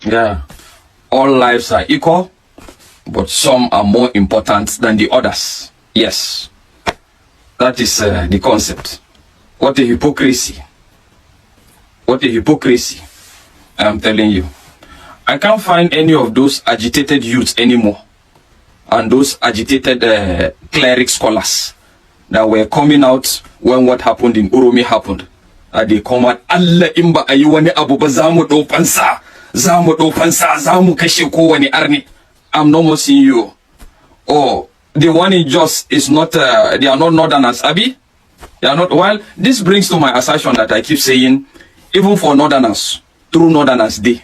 Yeah, all lives are equal, but some are more important than the others. Yes, that is the concept. What a hypocrisy. What a hypocrisy. I'm telling you. I can't find any of those agitated youths anymore. And those agitated cleric scholars that were coming out when what happened in Uromi happened. They come out, Allah imba ayiwani abuba zamu do pansa. Zamu do pansa, zamu kashe kowani arni. I'm no more seeing you. Oh, the one in Jos is not, they are not northerners, Abi? They are not. Well, this brings to my assertion that I keep saying, even for northerners, true northerners, they.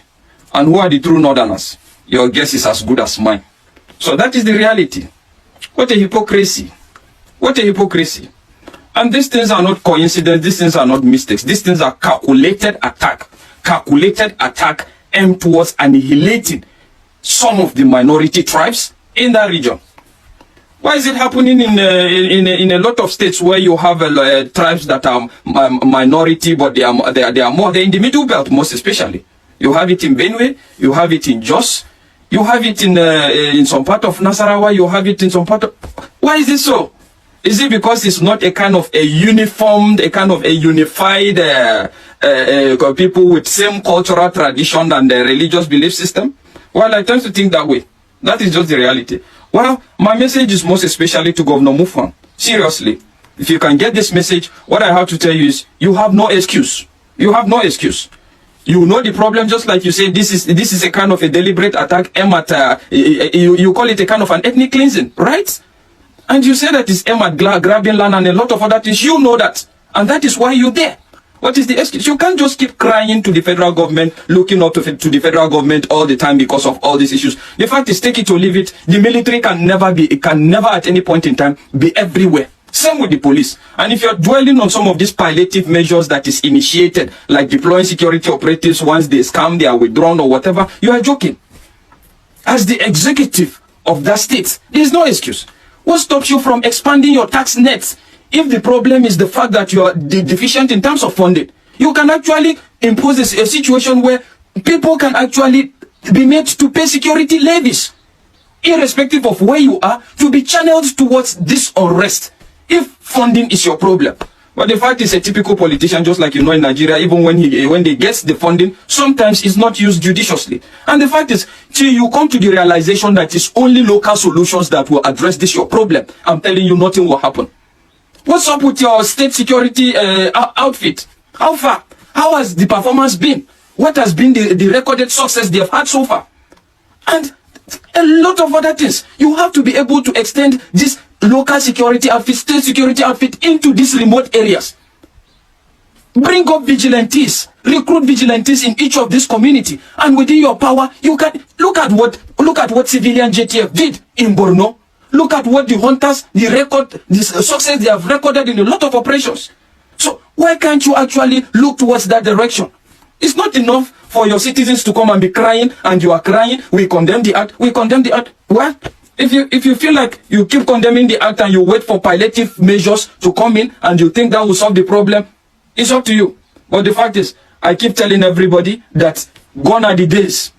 And who are the true northerners? Your guess is as good as mine. So that is the reality. What a hypocrisy. What a hypocrisy. And these things are not coincidence. These things are not mistakes. These things are calculated attack. Calculated attack aimed towards annihilating some of the minority tribes in that region. Why is it happening in a lot of states where you have tribes that are minority, but they are more, they're in the middle belt most especially. You have it in Benue, you have it in Jos, you have it in some part of Nasarawa, you have it in some part of... Why is it so? Is it because it's not a kind of a uniformed, a kind of a unified people with same cultural tradition and religious belief system? Well, I tend to think that way. That is just the reality. Well, my message is most especially to Governor Mufwang. Seriously, if you can get this message, what I have to tell you is, you have no excuse. You have no excuse. You know the problem, just like you say, this is a kind of a deliberate attack aimed at, you call it a kind of an ethnic cleansing, right? And you say that it's aimed at grabbing land and a lot of other things. You know that. And that is why you're there. What is the excuse? You can't just keep crying to the federal government, looking up to the federal government all the time because of all these issues. The fact is, take it or leave it. The military can never at any point in time be everywhere. Same with the police. And if you're dwelling on some of these palliative measures that is initiated, like deploying security operatives once they scam, they are withdrawn or whatever, you are joking. As the executive of that state, there is no excuse. What stops you from expanding your tax nets? If the problem is the fact that you are deficient in terms of funding, you can actually impose a situation where people can actually be made to pay security levies, irrespective of where you are, to be channeled towards this unrest, if funding is your problem. But the fact is, a typical politician, just like you know in Nigeria, even when they get the funding, sometimes it's not used judiciously. And the fact is, till you come to the realization that it's only local solutions that will address this your problem, I'm telling you, nothing will happen. What's up with your state security outfit? How far? How has the performance been? What has been the recorded success they have had so far? And a lot of other things. You have to be able to extend this local security outfit, state security outfit into these remote areas. Bring up vigilantes, recruit vigilantes in each of these community, and within your power, you can look at what civilian JTF did in Borno. Look at what the hunters, the success they have recorded in a lot of operations. So why can't you actually look towards that direction? It's not enough for your citizens to come and be crying, and you are crying, we condemn the act, we condemn the act. Well, if you feel like you keep condemning the act and you wait for palliative measures to come in and you think that will solve the problem, it's up to you. But the fact is, I keep telling everybody that gone are the days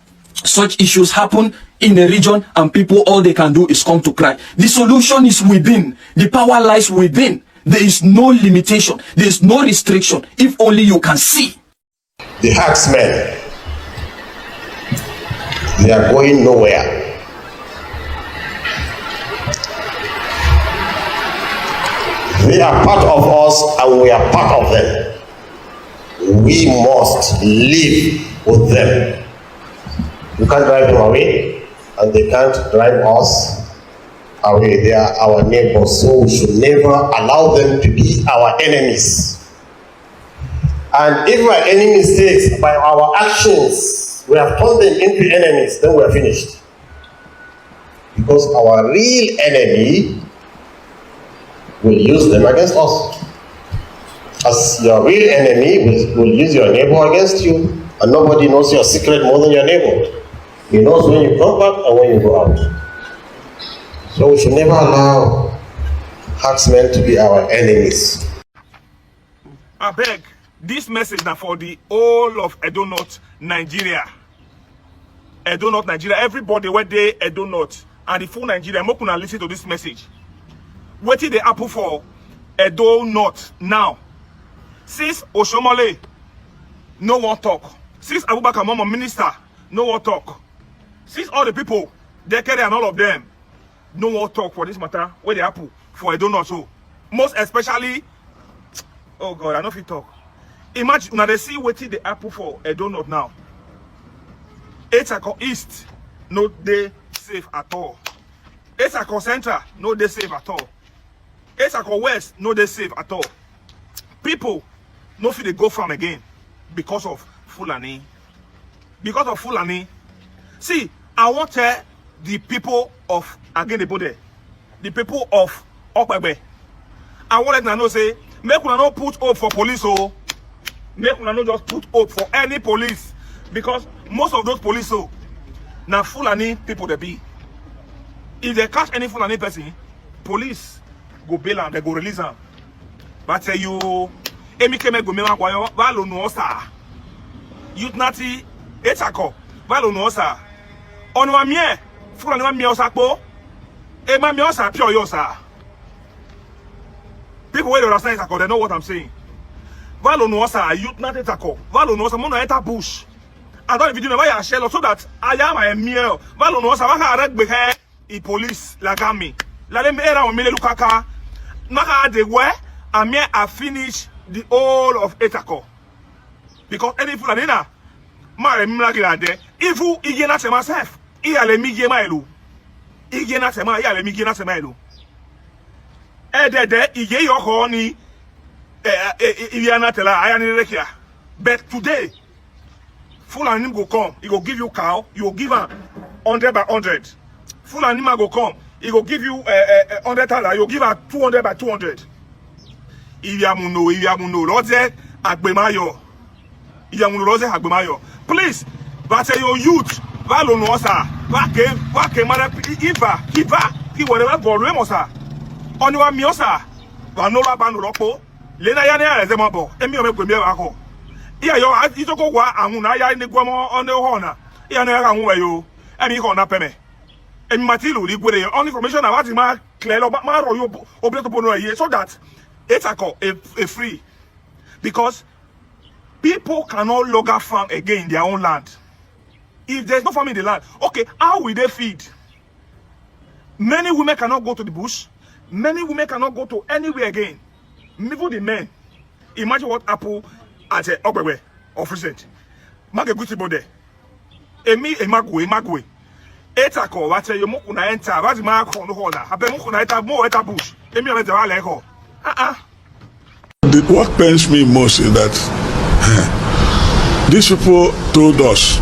such issues happen in a region and people, all they can do is come to cry. The solution is within. The power lies within. There is no limitation. There is no restriction. If only you can see. The herdsmen, they are going nowhere. They are part of us and we are part of them. We must live with them. We can't drive them away, and they can't drive us away. They are our neighbors, so we should never allow them to be our enemies. And if my enemy states by our actions we have turned them into enemies, then we are finished. Because our real enemy will use them against us. As your real enemy will use your neighbor against you, and nobody knows your secret more than your neighbor. He knows when you come back and when you go out. So we should never allow herdsmen to be our enemies. I beg, this message now for the whole of Edo North, Nigeria. Edo North, Nigeria. Everybody where they Edo North and the full Nigeria. I'm not gonna listen to this message. Waiting the apple for Edo North now. Since Oshomole, no one talk. Since Abubakar Mama minister, no one talk. Since all the people, they carry and all of them, no one talk for this matter. Where the apple for Edo North so. Most especially, oh God, I know if you talk. Imagine now they see waiting the apple for Edo North now. Etako East, no they safe at all. Etako Central, no they safe at all. Etako West, no they safe at all. People, no feel they go from again because of Fulani. Because of Fulani. See, I want to tell the people of again the body, the people of Okpebe. I want them to know say, make una not put hope for police, oh. Make una not just put hope for any police. Because most of those police, oh, now Fulani people they be. If they catch any Fulani person, police go bail them, they go release them. But say you, Emikeme go mewa kwa yo, valo no osa. Youth nati, etako, valo no osa. Ono wa mie, Fulani wa mie osa po, ema mie osa pure yo sa. People where they understand etako, they know what I'm saying. Valo no osa, youth nati etako, valo no osa, mono enter bush. I don't even know why I share so that I am a mere. Valo no osa, waka red behe, I police lagami. La dem era o mele lukaka, maka de we. I finish the whole of Etako. Because any Fulani na, mare mlagi la de. Ifu igena se myself. Iya le mi gema elu. Igena se ma, iya le mi gena se ma elu. De ige yo ko ni igena tela aya ni rekia. But today, Fulani go come, he go give you cow, you go give her 100 by 100. Fulani ma go come, he go give you 100,000, you go give her 200 by 200. Iyamuno, Roze Agbemayo. Iyamuno Roze Agbemayo. Please, but your youth, Valo no osa, Vake Mara Kiva, whatever volume osa. Onwa Miosa, Vanola Banoropo, Lena Yana Zemabo, Emio Gumia. Iya yo, itoko wa amuna ya ni gwamo on the horna. Iya no ya nwe yo. Emi ko na peme. Emi matilu ligwe on information about ma clear ma ro yo obleto bono ye so that it's a free. Because people cannot longer farm again in their own land. If there's no farm in the land, okay, how will they feed? Many women cannot go to the bush. Many women cannot go to anywhere again. Even the men. Imagine what Apple at a Ogbewe of recent. Make a good bode. Emi emagwe. Etako, what you mukuna enter, what's my corner holder? Habe mukuna enter more at a bush. Emi on the Valeko. What pains me most is that these people told us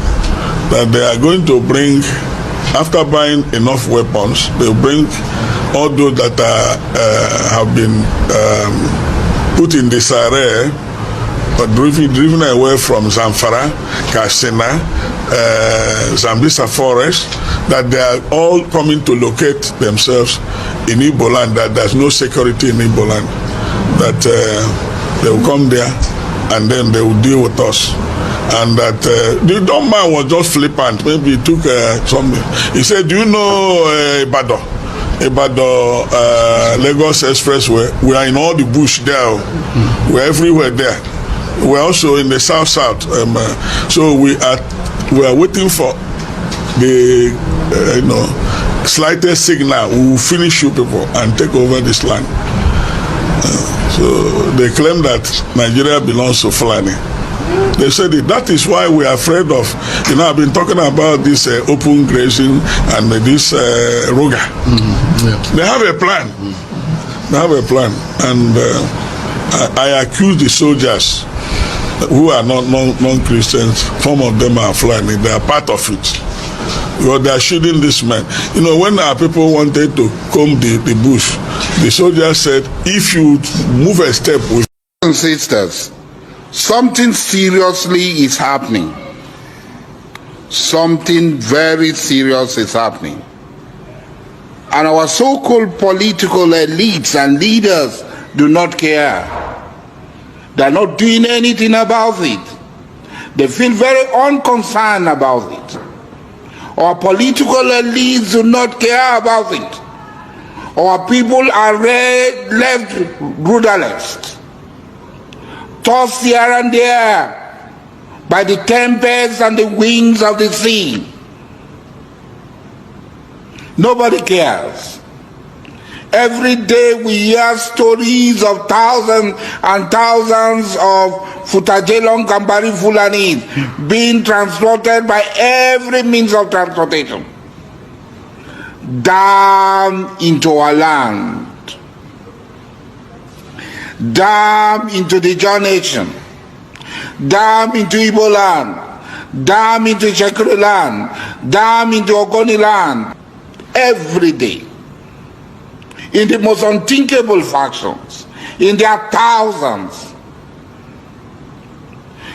that they are going to bring, after buying enough weapons, they'll bring all those that have been put in disarray, but driven away from Zamfara, Katsina, Zambisa forest, that they are all coming to locate themselves in Igbo land, that there's no security in Igbo land, that they will come there and then they will deal with us. And that the dumb man was just flippant. Maybe he took something. He said, do you know Ibadan? Lagos Expressway? We are in all the bush there. We're everywhere there. We're also in the south. So we are waiting for the slightest signal. We will finish you people and take over this land. So they claim that Nigeria belongs to Fulani. They said that is why we are afraid of, I've been talking about this open grazing and this Roga. Yeah. They have a plan. They have a plan. And I accuse the soldiers who are not non-Christians, some of them are Fulani, they are part of it. Because they are shooting this man. When our people wanted to comb the bush, the soldiers said, if you move a step with sisters, something seriously is happening. Something very serious is happening. And our so-called political elites and leaders do not care. They're not doing anything about it. They feel very unconcerned about it. Our political elites do not care about it. Our people are left rudderless, tossed here and there by the tempests and the winds of the sea. Nobody cares. Every day we hear stories of thousands and thousands of Futajelong Kambari Fulanis being transported by every means of transportation down into our land, down into the John Nation, down into Igbo land, down into Shekiri land, down into Ogoni land, every day, in the most unthinkable fashions, in their thousands.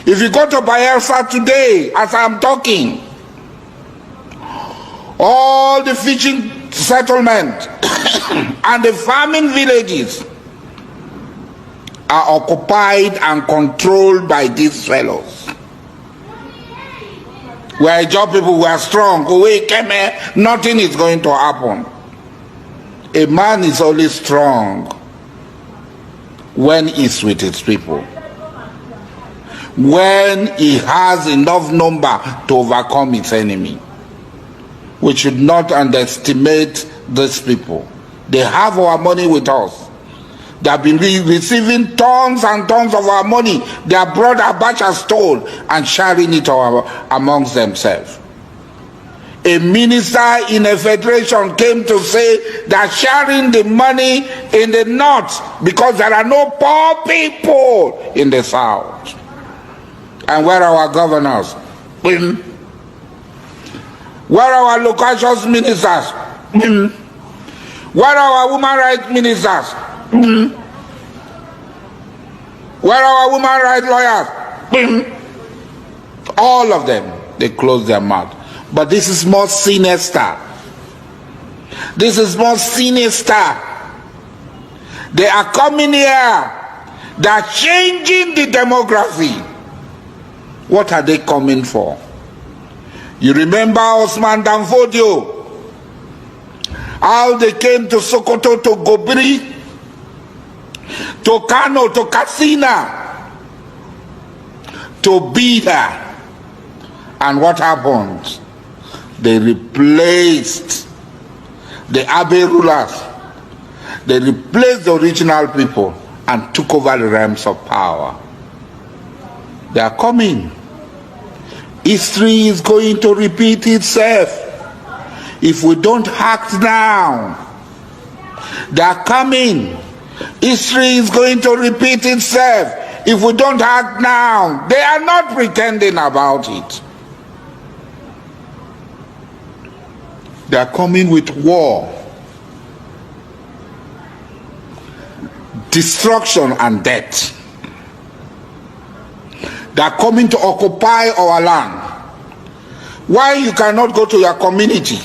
If you go to Bayelsa today, as I'm talking, all the fishing settlements and the farming villages are occupied and controlled by these fellows. We are job people, we are strong, nothing is going to happen. A man is only strong when he's with his people, when he has enough number to overcome his enemy. We should not underestimate these people. They have our money with us. They have been receiving tons and tons of our money. Their brother Abacha stole and sharing it amongst themselves. A minister in a federation came to say that sharing the money in the north because there are no poor people in the south. And where are our governors? Where are our locations ministers? Where are our women rights ministers? Where are our women rights lawyers? All of them, they close their mouth. But this is more sinister. This is more sinister. They are coming here. They are changing the demography. What are they coming for? You remember Osman Danfodio? How they came to Sokoto, to Gobiri, to Kano, to Katsina, to be there. And what happened? They replaced the Abe rulers. They replaced the original people and took over the realms of power. They are coming. History is going to repeat itself if we don't act now. They are coming. History is going to repeat itself if we don't act now. They are not pretending about it. They are coming with war, destruction and death. They are coming to occupy our land. Why you cannot go to your community?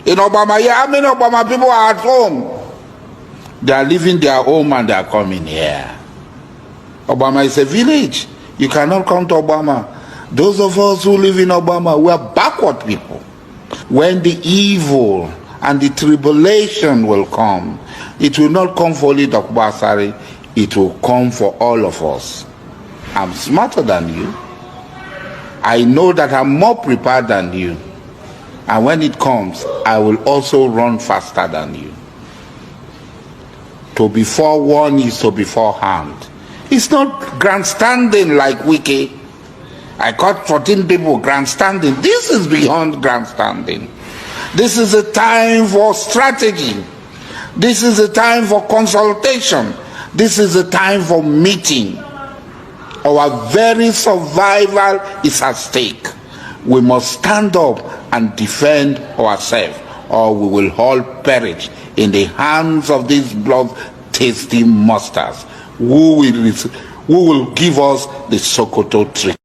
In Obama, how many Obama people are at home? They are leaving their home and they are coming here. Obama is a village. You cannot come to Obama. Those of us who live in Obama, we are backward people. When the evil and the tribulation will come, it will not come for only Dr. Basari, it will come for all of us. I'm smarter than you. I know that I'm more prepared than you. And when it comes, I will also run faster than you. To be forewarned is to be forearmed. It's not grandstanding like Wiki. I caught 14 people grandstanding. This is beyond grandstanding. This is a time for strategy. This is a time for consultation. This is a time for meeting. Our very survival is at stake. We must stand up and defend ourselves, or we will all perish in the hands of these blood-tasty monsters who will give us the Sokoto trick.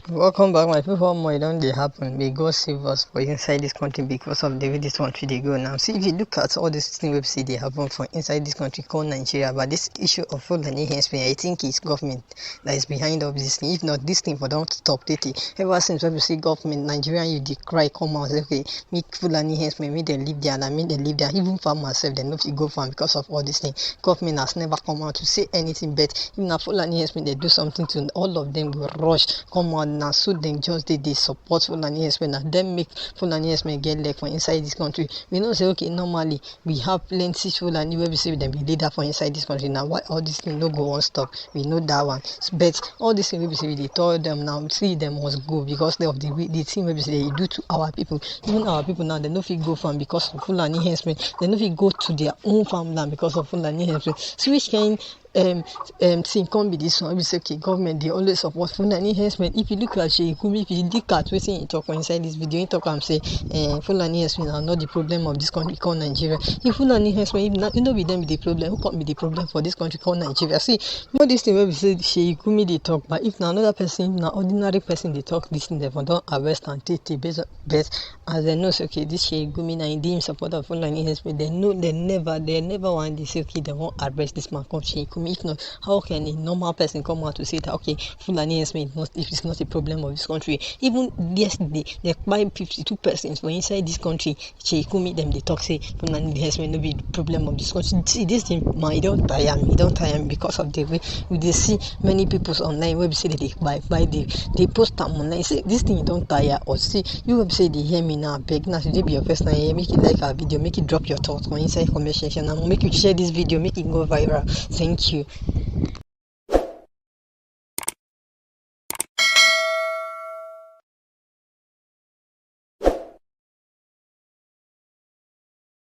Welcome back, my people. More don't they happen. May God save us for inside this country because of the way this country they go now. See, if you look at all these things we see they happen for inside this country called Nigeria, but this issue of Fulani hensmen, I think it's government that is behind all this thing. If not, this thing for don't stop it. Ever since when we see government, Nigerian you they cry, come out, say, okay, make Fulani hensmen, make them live there, and make them live there. Even farmers self, they know if you go farm because of all this thing. Government has never come out to say anything, but if not Fulani hensmen, they do something to all of them will rush, come out. Now so then just they support Fulani hensmen and then make Fulani hensmen get leg for inside this country. We know say okay normally we have plenty Fulani where we say them be leader for inside this country. Now why all this thing no go on stop? We know that one. But all this thing we say they told them now see them must go because of the thing we say they do to our people. Even our people now they no fit go farm because of Fulani hensmen. They no fit go to their own farmland because of Fulani hensmen. So which kind thing can't be this one. We say okay, government they always support Fulani hensmen. If you look at Sheik Gumi, if you look at what he talk inside this video, he talk and say Fulani hensmen are not the problem of this country called Nigeria. If Fulani hensmen, if not, you know with them be the problem, who can't be the problem for this country called Nigeria? See, all this thing where we say Sheik Gumi they talk, but if now another person, if now ordinary person they talk this thing, they don't arrest and take the best as they know say okay, this Sheik Gumi now in support of Fulani hensmen, they know they never want this okay, they won't arrest this man called Sheik Gumi. If not, how can a normal person come out to say that okay, Fulani hensmen if it's not a problem of this country? Even yesterday, they buy 52 persons for inside this country. Sheik Gumi them they talk say Fulani hensmen no be the problem of this country. See this thing, man, it don't tire me because of the way we see many people online where we say that they post them online. See this thing don't tire us. See you web say they hear me now, beg now today be your first time here, make it like our video, make it drop your thoughts on inside comment section and make you share this video, make it go viral. Thank you.